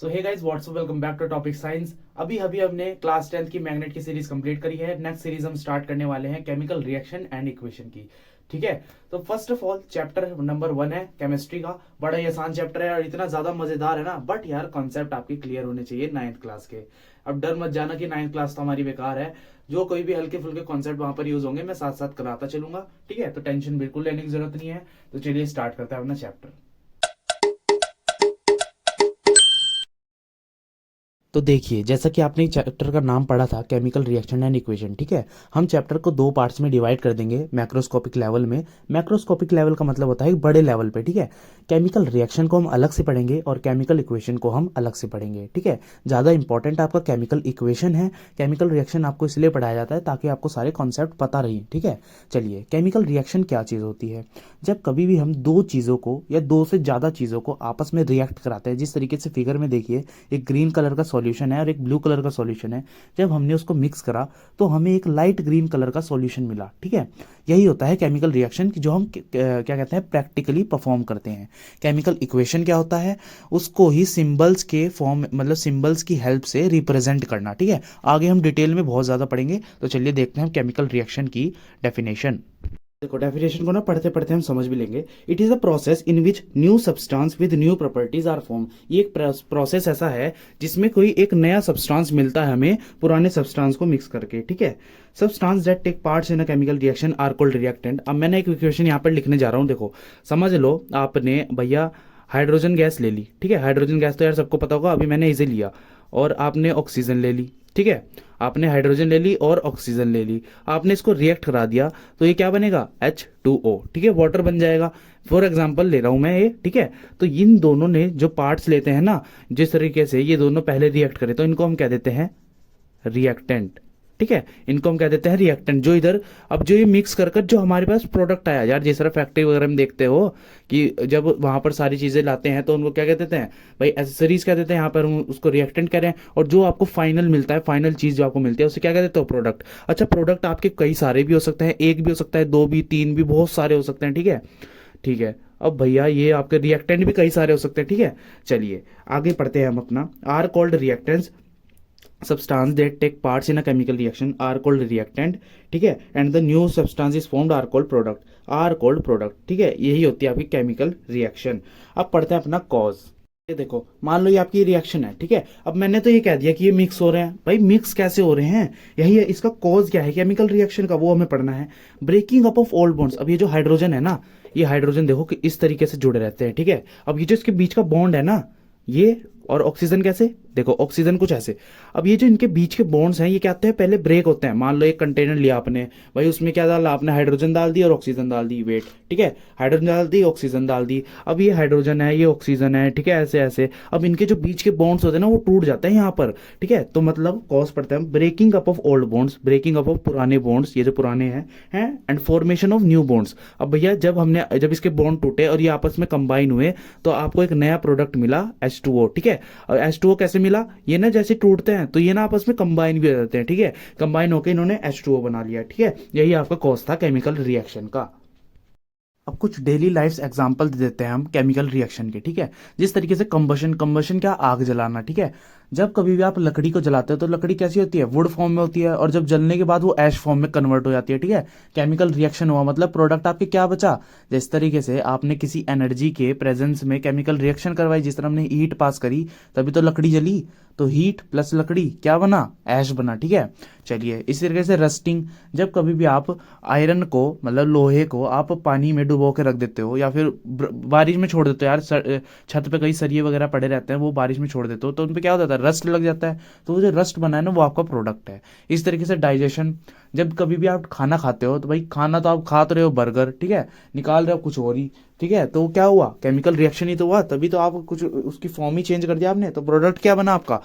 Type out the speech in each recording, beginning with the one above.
So hey guys what's up, welcome back to topic science. अभी अभी हमने क्लास 10th की मैग्नेट की सीरीज कंप्लीट करी है। नेक्स्ट सीरीज हम स्टार्ट करने वाले हैं केमिकल रिएक्शन एंड इक्वेशन की। ठीक है, तो first of all chapter number 1 है केमिस्ट्री का। बड़ा ही आसान चैप्टर है और इतना ज्यादा मजेदार है ना, बट यार कॉन्सेप्ट आपके क्लियर होने चाहिए 9th क्लास के। अब डर मत जाना कि 9th क्लास तो हमारी बेकार है। जो कोई भी हल्के फुल्के कॉन्सेप्ट वहां पर यूज होंगे मैं साथ साथ कराता चलूंगा। ठीक है, तो टेंशन बिल्कुल लेने की जरूरत नहीं है। तो चलिए स्टार्ट करते हैं अपना चैप्टर। तो देखिए, जैसा कि आपने चैप्टर का नाम पढ़ा था केमिकल रिएक्शन एंड इक्वेशन, ठीक है। हम चैप्टर को दो पार्ट्स में डिवाइड कर देंगे मैक्रोस्कोपिक लेवल में। मैक्रोस्कोपिक लेवल का मतलब होता है बड़े लेवल पे, ठीक है। केमिकल रिएक्शन को हम अलग से पढ़ेंगे और केमिकल इक्वेशन को हम अलग से पढ़ेंगे, ठीक है। ज़्यादा इंपॉर्टेंट आपका केमिकल इक्वेशन है। केमिकल रिएक्शन आपको इसलिए पढ़ाया जाता है ताकि आपको सारे कॉन्सेप्ट पता रहे, ठीक है। चलिए, केमिकल रिएक्शन क्या चीज़ होती है। जब कभी भी हम दो चीज़ों को या दो से ज़्यादा चीज़ों को आपस में रिएक्ट कराते हैं, जिस तरीके से फिगर में देखिए, एक ग्रीन कलर का सॉल्यूशन है और एक ब्लू कलर का सॉल्यूशन है। जब हमने उसको मिक्स करा तो हमें एक लाइट ग्रीन कलर का सॉल्यूशन मिला, ठीक है। यही होता है केमिकल रिएक्शन जो हम क्या कहते हैं प्रैक्टिकली परफॉर्म करते हैं। केमिकल इक्वेशन क्या होता है, उसको ही सिंबल्स के फॉर्म मतलब सिंबल्स की हेल्प से रिप्रेजेंट करना, ठीक है। आगे हम डिटेल में बहुत ज़्यादा पढ़ेंगे। तो चलिए देखते हैं हम केमिकल रिएक्शन की डेफिनेशन। देखो, डेफिनेशन को ना पढ़ते पढ़ते हम समझ भी लेंगे। It is a process in which new substance with new properties are form. ये एक प्रोसेस ऐसा है जिसमें कोई एक नया सब्सटेंस मिलता है हमें पुराने सब्सटेंस को मिक्स करके, ठीक है। Substance that take parts in a chemical reaction are called reactant. अब मैंने एक इक्वेशन यहाँ पर लिखने जा रहा हूँ। देखो, समझ लो, आपने भैया हाइड्रोजन गैस ले ली, ठीक है। हाइड्रोजन गैस तो यार सबको पता होगा, अभी मैंने इसे लिया। और आपने ऑक्सीजन ले ली, ठीक है। आपने हाइड्रोजन ले ली और ऑक्सीजन ले ली, आपने इसको रिएक्ट करा दिया तो ये क्या बनेगा, H2O, ठीक है, वाटर बन जाएगा। फॉर एग्जाम्पल ले रहा हूं मैं ये, ठीक है। तो इन दोनों ने जो पार्ट्स लेते हैं ना, जिस तरीके से ये दोनों पहले रिएक्ट करें तो इनको हम कह देते हैं रिएक्टेंट, ठीक है। इनको हम कह देते हैं रिएक्टेंट। जो इधर अब जो ये मिक्स कर कर जो हमारे पास प्रोडक्ट आया, यार जिस तरह फैक्ट्री वगैरह में देखते हो कि जब वहां पर सारी चीजें लाते हैं तो उनको क्या कह देते हैं भाई, एसेसरीज कह देते हैं। यहाँ पर हम उसको रिएक्टेंट कह रहे हैं। और जो आपको फाइनल मिलता है, फाइनल चीज जो आपको मिलती है उसे क्या कह देते हो, प्रोडक्ट। अच्छा, प्रोडक्ट आपके कई सारे भी हो सकते हैं, एक भी हो सकता है, दो भी, तीन भी, बहुत सारे हो सकते हैं, ठीक है। ठीक है, अब भैया ये आपके रिएक्टेंट भी कई सारे हो सकते हैं, ठीक है। चलिए आगे पढ़ते हैं हम अपना। Are called reactants substance that take parts in a chemical reaction are called reactant, ठीक है। And the new substance is formed are called product. Are called product, ठीक है। यही होती है आपकी केमिकल रिएक्शन। अब पढ़ते हैं अपना कॉज। ये देखो, मान लो ये आपकी रिएक्शन है, ठीक है। अब मैंने तो ये कह दिया कि ये मिक्स हो रहे हैं। भाई मिक्स कैसे हो रहे हैं, यही है इसका कॉज क्या है केमिकल रिएक्शन का, वो हमें पढ़ना है। Breaking up of old bonds. अब ये जो हाइड्रोजन है ना, ये हाइड्रोजन देखो कि इस तरीके से जुड़े रहते हैं, ठीक है। अब ये जो इसके बीच का बॉन्ड है ना, ये और ऑक्सीजन कैसे, देखो ऑक्सीजन कुछ ऐसे। अब ये जो इनके बीच के बॉन्ड्स हैं ये क्या होते हैं, पहले ब्रेक होते हैं। मान लो एक कंटेनर लिया आपने, भाई उसमें क्या डाला आपने, हाइड्रोजन डाल दी और ऑक्सीजन डाल दी, वेट, ठीक है। हाइड्रोजन डाल दी, ऑक्सीजन डाल दी। अब ये हाइड्रोजन है, ये ऑक्सीजन है, ठीक है, ऐसे ऐसे। अब इनके जो बीच के बॉन्ड्स होते हैं ना वो टूट जाते हैं यहाँ पर, ठीक है। तो मतलब कॉज पड़ता है breaking up of old bonds, breaking up of पुराने बॉन्ड्स, ये जो पुराने हैं and formation of new bonds. अब भैया जब इसके बॉन्ड टूटे और ये आपस में कंबाइन हुए तो आपको एक नया प्रोडक्ट मिला H2O, ठीक है। और H2O कैसे मिला, ये ना जैसे टूटते हैं तो ये ना आपस में कंबाइन भी हो जाते हैं, ठीक है। कंबाइन होकर इन्होंने H2O बना लिया, ठीक है। यही आपका कॉज था केमिकल रिएक्शन का। अब कुछ डेली लाइफ एग्जांपल दे देते हैं हम केमिकल रिएक्शन के, ठीक है। जिस तरीके से कंबशन, कंबशन क्या, आग जलाना, ठीक है। जब कभी भी आप लकड़ी को जलाते हो तो लकड़ी कैसी होती है, वुड फॉर्म में होती है, और जब जलने के बाद वो ऐश फॉर्म में कन्वर्ट हो जाती है, ठीक है। केमिकल रिएक्शन हुआ मतलब प्रोडक्ट आपके क्या बचा। जिस तरीके से आपने किसी एनर्जी के प्रेजेंस में केमिकल रिएक्शन करवाई, जिस तरह हमने हीट पास करी तभी तो लकड़ी जली। तो हीट प्लस लकड़ी क्या बना, ऐश बना, ठीक है। चलिए इसी तरीके से रस्टिंग, जब कभी भी आप आयरन को मतलब लोहे को आप पानी में डुबो के रख देते हो या फिर बारिश में छोड़ देते हो, यार छत पे कई सरिये वगैरह पड़े रहते हैं, वो बारिश में छोड़ देते हो तो उन पे क्या हो जाता है, रस्ट लग जाता है। तो वो जो रस्ट बना है ना वो आपका प्रोडक्ट है। इस तरीके से डाइजेशन, जब कभी भी आप खाना खाते हो तो भाई खाना तो आप खा तो रहे हो बर्गर, ठीक है, निकाल रहे हो कुछ और ही, ठीक है। तो क्या हुआ, केमिकल रिएक्शन ही तो हुआ, तभी तो आप कुछ उसकी फॉर्म ही चेंज कर दिया आपने, तो प्रोडक्ट क्या बना आपका।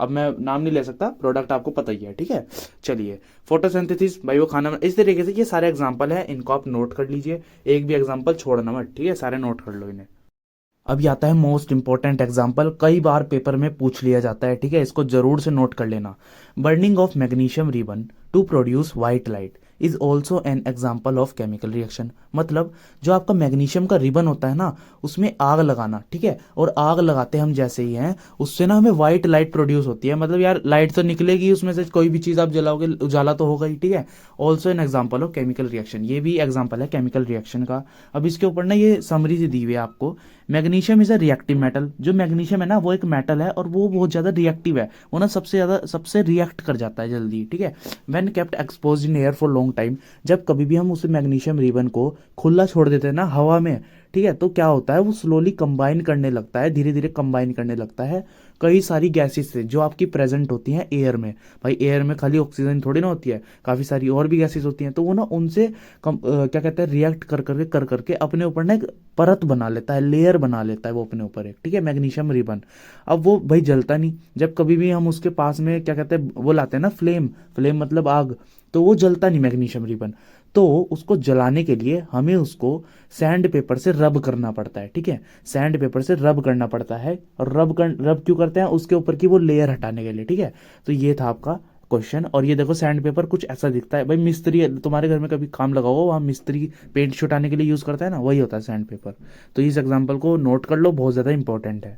अब मैं नाम नहीं ले सकता, प्रोडक्ट आपको पता ही है, ठीक है। चलिए फोटोसिंथेसिस, भाई वो खाना इस तरीके से। ये सारे एग्जांपल है, इनको आप नोट कर लीजिए, एक भी एग्जांपल छोड़ना मत, ठीक है, सारे नोट कर लो इन्हें। अब आता है मोस्ट इंपॉर्टेंट एग्जांपल, कई बार पेपर में पूछ लिया जाता है, ठीक है, इसको जरूर से नोट कर लेना। Burning of magnesium ribbon to produce white light. Is also an example of chemical reaction. मतलब जो आपका मैग्नीशियम का रिबन होता है ना, उसमें आग लगाना, ठीक है, और आग लगाते हम जैसे ही हैं, उससे ना हमें व्हाइट लाइट प्रोड्यूस होती है। मतलब यार लाइट तो निकलेगी उसमें से, कोई भी चीज़ आप जलाओगे उजाला तो होगा ही, ठीक है। Also an example of chemical reaction, ये भी एग्जाम्पल है केमिकल रिएक्शन का। अब इसके ऊपर ना ये समरी सी दी हुई है आपको। Magnesium is a reactive metal. जो मैग्नीशियम है ना वो एक मेटल है और वो बहुत ज़्यादा रिएक्टिव है, वो ना सबसे रिएक्ट कर जाता है जल्दी, ठीक है। When kept expose in air for long time, जब कभी भी हम उस मैग्नीशियम रिबन को खुला छोड़ देते हैं ना हवा में, ठीक है, तो क्या होता है, वो स्लोली कंबाइन करने लगता है, धीरे धीरे कंबाइन करने लगता है कई सारी गैसेस से जो आपकी प्रेजेंट होती हैं एयर में। भाई एयर में खाली ऑक्सीजन थोड़ी ना होती है, काफ़ी सारी और भी गैसेस होती हैं। तो वो ना उनसे क्या कहते हैं, रिएक्ट कर करके अपने ऊपर ना एक परत बना लेता है, लेयर बना लेता है वो अपने ऊपर एक, ठीक है, मैग्नीशियम रिबन। अब वो भाई जलता नहीं, जब कभी भी हम उसके पास में क्या कहते हैं वो लाते हैं ना फ्लेम, फ्लेम मतलब आग, तो वो जलता नहीं मैग्नीशियम रिबन। तो उसको जलाने के लिए हमें उसको सैंड पेपर से रब करना पड़ता है, ठीक है, सैंड पेपर से रब करना पड़ता है। और रब क्यों करते हैं, उसके ऊपर की वो लेयर हटाने के लिए, ठीक है। तो ये था आपका क्वेश्चन। और ये देखो सैंड पेपर कुछ ऐसा दिखता है, भाई मिस्त्री तुम्हारे घर में कभी काम लगा हो, वहाँ मिस्त्री पेंट छुटाने के लिए यूज़ करता है ना, वही होता है सैंड पेपर। तो इस एग्जाम्पल को नोट कर लो, बहुत ज़्यादा इंपॉर्टेंट है।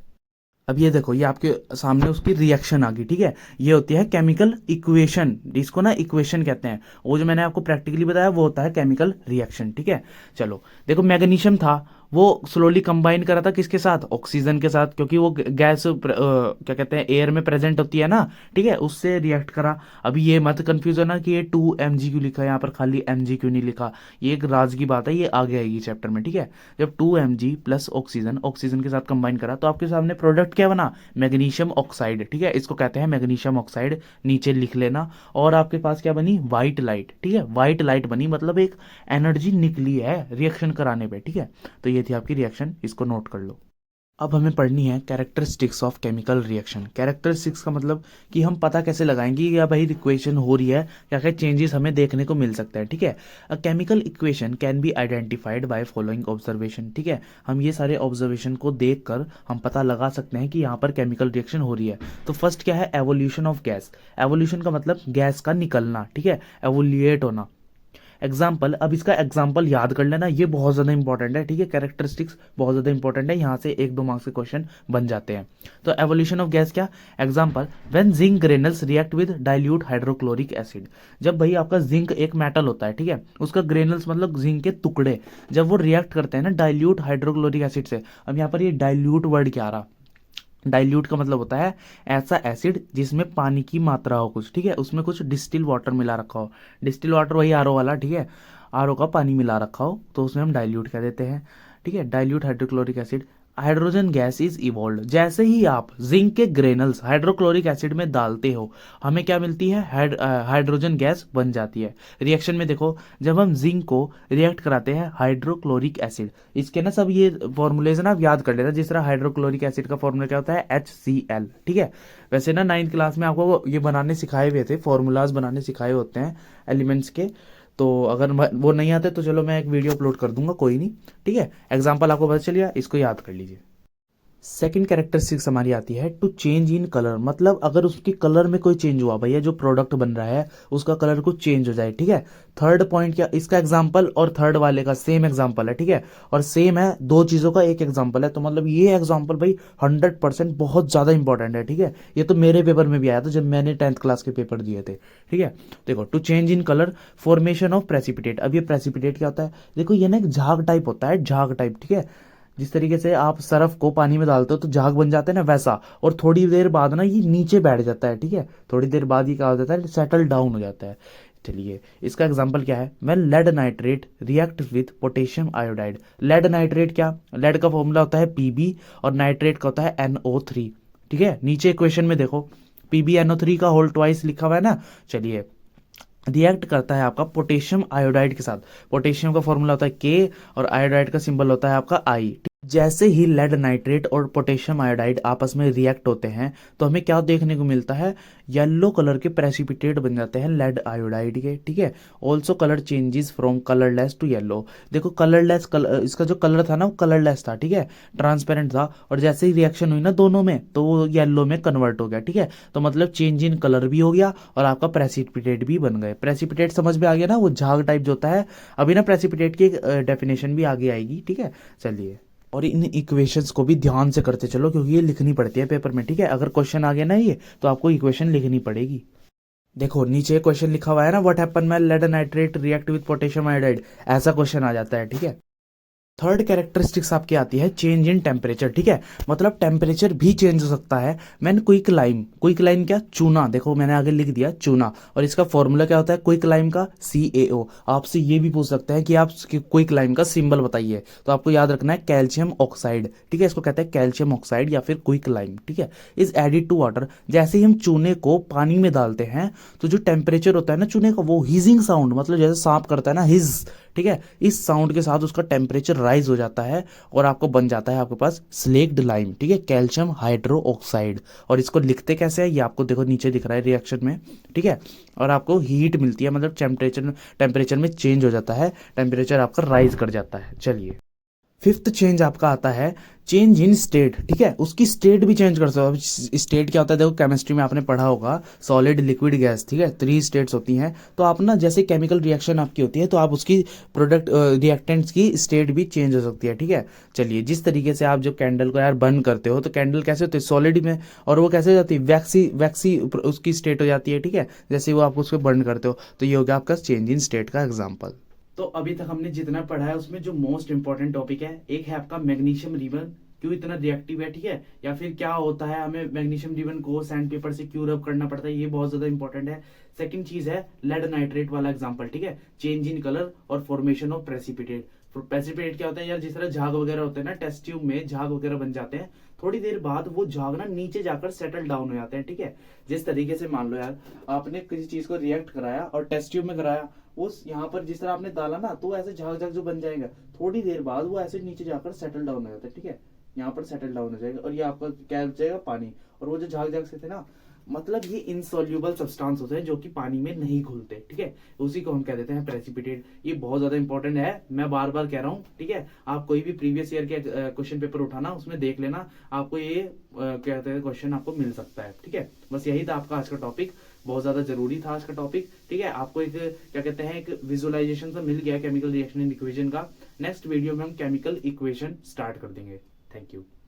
अब ये देखो, ये आपके सामने उसकी रिएक्शन आ गई, ठीक है। ये होती है केमिकल इक्वेशन, इसको ना इक्वेशन कहते हैं। वो जो मैंने आपको प्रैक्टिकली बताया वो होता है केमिकल रिएक्शन, ठीक है। चलो देखो, मैग्नीशियम था, वो स्लोली कंबाइन करा था किसके साथ, ऑक्सीजन के साथ, क्योंकि वो गैस क्या कहते हैं एयर में प्रेजेंट होती है ना, ठीक है, उससे रिएक्ट करा। अभी ये मत कंफ्यूज होना कि ये 2 mg क्यों लिखा है यहाँ पर, खाली mg क्यों नहीं लिखा, ये एक राज की बात है, ये आगे आएगी चैप्टर में, ठीक है। जब 2 mg प्लस ऑक्सीजन, ऑक्सीजन के साथ कंबाइन करा तो आपके सामने प्रोडक्ट क्या बना, मैग्नीशियम ऑक्साइड, ठीक है, इसको कहते हैं मैग्नीशियम ऑक्साइड, नीचे लिख लेना। और आपके पास क्या बनी, व्हाइट लाइट, ठीक है, व्हाइट लाइट बनी, मतलब एक एनर्जी निकली है रिएक्शन कराने पे, ठीक है। तो ये थी आपकी रिएक्शन, इसको नोट कर लो। अब हमें पढ़नी है characteristics of chemical reaction. Characteristics का मतलब कि हम पता कैसे लगाएंगे या भाई इक्वेशन हो रही है, क्या क्या चेंजेस हमें देखने को मिल सकते हैं, ठीक है। A chemical equation can be identified by following observation, ठीक है। हम ये सारे ऑब्जर्वेशन को देख कर हम पता लगा सकते हैं कि यहाँ पर केमिकल रिएक्शन हो रही है। तो फर्स्ट क्या है, एवोल्यूशन ऑफ गैस। एवोल्यूशन का मतलब गैस का निकलना, ठीक है, एवोल्यूएट होना। एग्जाम्पल, अब इसका एग्जाम्पल याद कर लेना, ये बहुत ज़्यादा इंपॉर्टेंट है, ठीक है। कैरेक्टरिस्टिक्स बहुत ज़्यादा इंपॉर्टेंट है, यहाँ से 1-2 मार्क्स के क्वेश्चन बन जाते हैं। तो एवोल्यूशन ऑफ गैस क्या, example, when zinc granules react with dilute hydrochloric acid. जब भाई आपका जिंक एक मेटल होता है, ठीक है, उसका ग्रेनल्स मतलब जिंक के टुकड़े, जब वो रिएक्ट करते हैं ना डाइल्यूट हाइड्रोक्लोरिक एसिड से। अब यहाँ पर ये डाइल्यूट वर्ड क्या आ रहा, डाइल्यूट का मतलब होता है ऐसा एसिड जिसमें पानी की मात्रा हो कुछ, ठीक है, उसमें कुछ डिस्टिल वाटर मिला रखा हो। डिस्टिल वाटर वही आरओ वाला, ठीक है, आरओ का पानी मिला रखा हो तो उसमें हम डाइल्यूट कह देते हैं, ठीक है, dilute hydrochloric acid. Hydrogen gas is evolve, जैसे ही आप जिंक के ग्रेनल्स हाइड्रोक्लोरिक एसिड में डालते हो हमें क्या मिलती है, हाइड्रोजन गैस बन जाती है। रिएक्शन में देखो, जब हम जिंक को रिएक्ट कराते हैं हाइड्रोक्लोरिक एसिड, इसके ना सब ये फॉर्मूलेज ना आप याद कर लेना। जिस तरह हाइड्रोक्लोरिक एसिड का फॉर्मूला क्या होता है, HCl, ठीक है। वैसे ना 9th क्लास में आपको ये बनाने सिखाए हुए थे, फॉर्मूलाज बनाने सिखाए होते हैं एलिमेंट्स के। तो अगर वो नहीं आते तो चलो मैं एक वीडियो अपलोड कर दूंगा, कोई नहीं, ठीक है। एग्जाम्पल आपको पता चल गया, इसको याद कर लीजिए। सेकेंड कैरेक्टरिस्टिक्स हमारी आती है टू चेंज इन कलर। मतलब अगर उसके कलर में कोई चेंज हुआ, भैया जो प्रोडक्ट बन रहा है उसका कलर कुछ चेंज हो जाए, ठीक है। थर्ड पॉइंट क्या, इसका एग्जांपल और थर्ड वाले का सेम एग्जांपल है, ठीक है, और सेम है, दो चीज़ों का एक एग्जांपल है। तो मतलब ये एग्जांपल भाई 100% बहुत ज़्यादा इंपॉर्टेंट है, ठीक है। ये तो मेरे पेपर में भी आया था जब मैंने 10th क्लास के पेपर दिए थे, ठीक है। देखो, to change in colour, formation of precipitate. अब ये प्रेसिपिटेट क्या होता है, देखो ये ना एक झाग टाइप होता है, झाग टाइप, ठीक है। जिस तरीके से आप सरफ को पानी में डालते हो तो झाग बन जाते हैं ना, वैसा। और थोड़ी देर बाद ना ये नीचे बैठ जाता है, ठीक है, थोड़ी देर बाद ये क्या हो जाता है, सेटल डाउन हो जाता है। चलिए इसका एग्जांपल क्या है, when lead nitrate react with potassium iodide. Lead nitrate क्या, लेड का फॉर्मूला होता है Pb और नाइट्रेट का होता है NO3, ठीक है। नीचे इक्वेशन में देखो PbNO3 का होल ट्वाइस लिखा हुआ है ना। चलिए, रिएक्ट करता है आपका पोटेशियम आयोडाइड के साथ। पोटेशियम का फॉर्मूला होता है K और आयोडाइड का सिंबल होता है आपका I। जैसे ही लेड नाइट्रेट और पोटेशियम आयोडाइड आपस में रिएक्ट होते हैं तो हमें क्या देखने को मिलता है, येलो कलर के प्रेसिपिटेट बन जाते हैं लेड आयोडाइड के, ठीक है। Also colour changes from colourless to yellow. देखो कलरलेस इसका जो कलर था ना वो कलरलेस था, ठीक है, ट्रांसपेरेंट था, और जैसे ही रिएक्शन हुई ना दोनों में तो वो येलो में कन्वर्ट हो गया, ठीक है। तो मतलब चेंज इन कलर भी हो गया और आपका प्रेसिपिटेट भी बन गए। प्रेसिपिटेट समझ में आ गया ना, वो झाग टाइप जो होता है। अभी ना प्रेसिपिटेट की डेफिनेशन भी आगे आएगी, ठीक है। चलिए, और इन इक्वेशंस को भी ध्यान से करते चलो क्योंकि ये लिखनी पड़ती है पेपर में, ठीक है। अगर क्वेश्चन आ गया ना ये तो आपको इक्वेशन लिखनी पड़ेगी। देखो नीचे क्वेश्चन लिखा हुआ है ना, what happen when lead nitrate react with potassium iodide, ऐसा क्वेश्चन आ जाता है, ठीक है। थर्ड कैरेक्टरिस्टिक्स आपकी आती है चेंज इन टेम्परेचर, ठीक है। मतलब टेम्परेचर भी चेंज हो सकता है। मैंने क्विक लाइम, क्विक लाइम क्या, चूना, देखो मैंने आगे लिख दिया चूना, और इसका फॉर्मूला क्या होता है क्विक लाइम का, CaO। आपसे ये भी पूछ सकते हैं कि आप क्विक लाइम का सिंबल बताइए, तो आपको याद रखना है कैल्शियम ऑक्साइड, ठीक है। इसको कहते हैं कैल्शियम ऑक्साइड या फिर क्विक लाइम, ठीक है। Is added to water. जैसे ही हम चूने को पानी में डालते हैं तो जो टेम्परेचर होता है ना चूने का, वो हीजिंग साउंड, मतलब जैसे सांप करता है ना हिज, ठीक है, इस साउंड के साथ उसका टेम्परेचर राइज हो जाता है और आपको बन जाता है आपके पास स्लेक्ड लाइम, ठीक है, कैल्शियम हाइड्रो ऑक्साइड। और इसको लिखते कैसे है ये आपको देखो नीचे दिख रहा है रिएक्शन में, ठीक है। और आपको हीट मिलती है, मतलब टेम्परेचर में चेंज हो जाता है, टेम्परेचर आपका राइज कर जाता है। चलिए, फिफ्थ चेंज आपका आता है चेंज इन स्टेट, ठीक है। उसकी स्टेट भी चेंज कर सकते हो। अब स्टेट क्या होता है, देखो केमिस्ट्री में आपने पढ़ा होगा, सॉलिड लिक्विड गैस, ठीक है, 3 स्टेट्स होती हैं। तो आप ना जैसे केमिकल रिएक्शन आपकी होती है तो आप उसकी प्रोडक्ट रिएक्टेंट्स की स्टेट भी चेंज हो सकती है, ठीक है। चलिए, जिस तरीके से आप जब कैंडल को यार बर्न करते हो तो कैंडल कैसे होती है, सॉलिड में, और वो कैसे हो जाती है, वैक्सी वैक्सी उसकी स्टेट हो जाती है, ठीक है, जैसे वो आप उसको बर्न करते हो। तो ये हो गया आपका चेंज इन स्टेट का एग्जाम्पल। तो अभी तक हमने जितना पढ़ा है उसमें जो मोस्ट इंपॉर्टेंट टॉपिक है, एक है आपका मैग्नीशियम रिबन, क्यों इतना रिएक्टिव है, ठीक है, या फिर क्या होता है, हमें मैग्नीशियम रिबन को सैंड पेपर से क्यों रब करना पड़ता है, ये बहुत ज्यादा इंपॉर्टेंट है। सेकंड चीज है लेड नाइट्रेट वाला एग्जांपल, ठीक है, चेंज इन कलर और फॉर्मेशन ऑफ प्रेसिपिटेट। प्रेसिपिटेट क्या होता है यार, जिस तरह झाग वगैरह होते हैं ना, टेस्ट ट्यूब में झाग वगैरह बन जाते हैं, थोड़ी देर बाद वो झाग ना नीचे जाकर सेटल डाउन हो जाते हैं, ठीक है। जिस तरीके से मान लो यार आपने किसी चीज को रिएक्ट कराया और टेस्ट ट्यूब में कराया, उस यहाँ पर जिस तरह आपने डाला ना तो ऐसे झाग झाग जो बन जाएगा, थोड़ी देर बाद वो ऐसे नीचे जाकर सेटल डाउन हो जाता है, ठीक है, यहाँ पर सेटल डाउन हो जाएगा और ये आपका क्या हो जाएगा, पानी। और वो जो झाग झाग से थे ना, मतलब ये इनसॉल्यूबल सब्सटेंस होते हैं जो कि पानी में नहीं घुलते, ठीक है, उसी को हम कह देते हैं प्रेसिपिटेट। ये बहुत ज्यादा इंपॉर्टेंट है, मैं बार बार कह रहा हूँ, ठीक है। आप कोई भी प्रीवियस ईयर के क्वेश्चन पेपर उठाना, उसमें देख लेना, आपको ये कहते हैं क्वेश्चन आपको मिल सकता है, ठीक है। बस यही था आपका आज का टॉपिक, बहुत ज्यादा जरूरी था आज का टॉपिक, ठीक है। आपको एक क्या कहते हैं एक विजुअलाइजेशन सा मिल गया केमिकल रिएक्शन इन इक्वेशन का। नेक्स्ट वीडियो में हम केमिकल इक्वेशन स्टार्ट कर देंगे। Thank you.